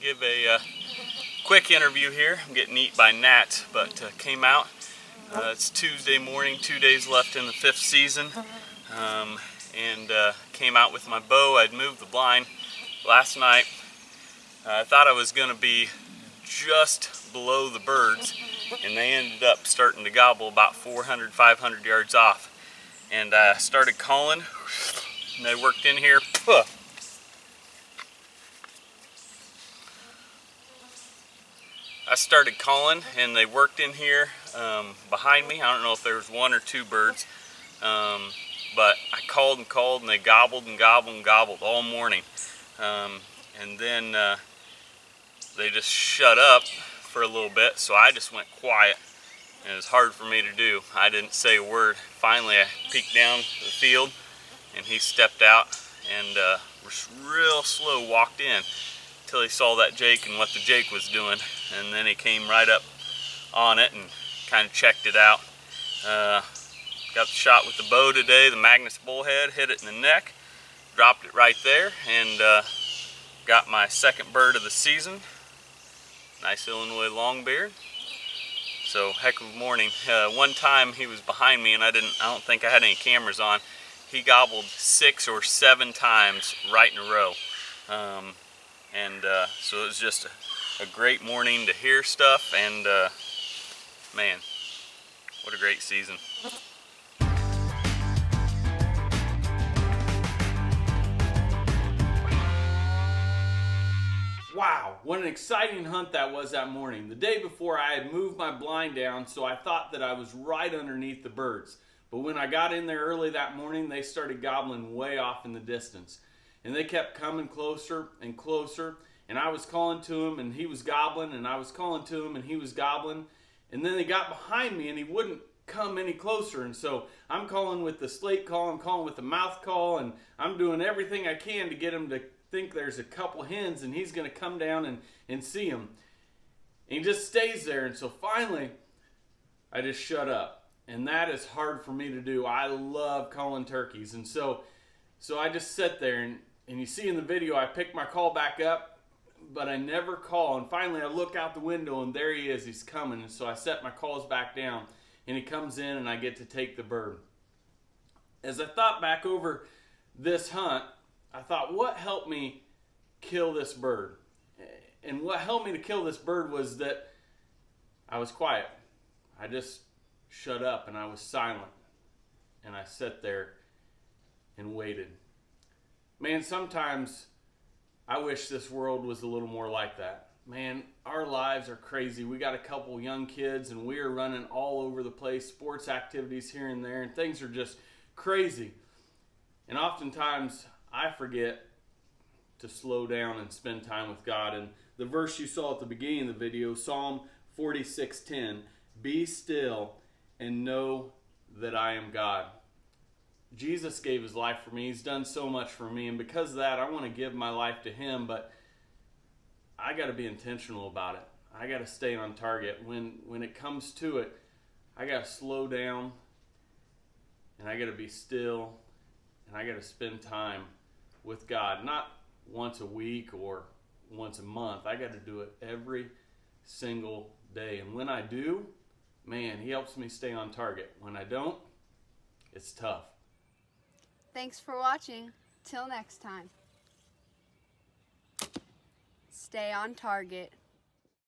give a quick interview here. I'm getting eaten by gnats, but came out. It's Tuesday morning, 2 days left in the 5th season, and came out with my bow. I'd moved the blind last night. I thought I was going to be just below the birds, and they ended up starting to gobble about 400, 500 yards off. And I started calling, and they worked in here. I started calling, and they worked in here behind me. I don't know if there was 1 or 2 birds, but I called and called, and they gobbled and gobbled and gobbled all morning. And then they just shut up for a little bit, so I just went quiet, and it was hard for me to do. I didn't say a word. Finally, I peeked down the field, and he stepped out and real slow walked in until he saw that Jake and what the Jake was doing, and then he came right up on it and kind of checked it out. Got the shot with the bow today, the Magnus Bullhead, hit it in the neck, dropped it right there, and got my 2nd bird of the season. Nice Illinois longbeard. So heck of a morning. One time he was behind me, and I don't think I had any cameras on. He gobbled 6 or 7 times right in a row. So it was just a great morning to hear stuff, and man, what a great season. Wow, what an exciting hunt that was that morning. The day before, I had moved my blind down, so I thought that I was right underneath the birds. But when I got in there early that morning, they started gobbling way off in the distance. And they kept coming closer and closer, and I was calling to him, and he was gobbling, and I was calling to him, and he was gobbling. And then they got behind me, and he wouldn't come any closer. And so I'm calling with the slate call, I'm calling with the mouth call, and I'm doing everything I can to get him to think there's a couple hens and he's going to come down and see him. And he just stays there. And so finally, I just shut up. And that is hard for me to do. I love calling turkeys. And so I just sit there, and you see in the video, I pick my call back up, but I never call. And finally, I look out the window, and there he is. He's coming. And so I set my calls back down, and he comes in, and I get to take the bird. As I thought back over this hunt, I thought, what helped me kill this bird? And what helped me to kill this bird was that I was quiet. I just shut up, and I was silent. And I sat there and waited. Man, sometimes I wish this world was a little more like that. Man, our lives are crazy. We got a couple young kids, and we are running all over the place, sports activities here and there, and things are just crazy. And oftentimes, I forget to slow down and spend time with God. And the verse you saw at the beginning of the video, Psalm 46:10, "Be still and know that I am God." Jesus gave his life for me. He's done so much for me. And because of that, I want to give my life to him. But I got to be intentional about it. I got to stay on target. When it comes to it, I got to slow down. And I got to be still. And I got to spend time with God, not once a week or once a month. I got to do it every single day. And when I do, man, he helps me stay on target. When I don't, it's tough. Thanks for watching. Till next time. Stay on target.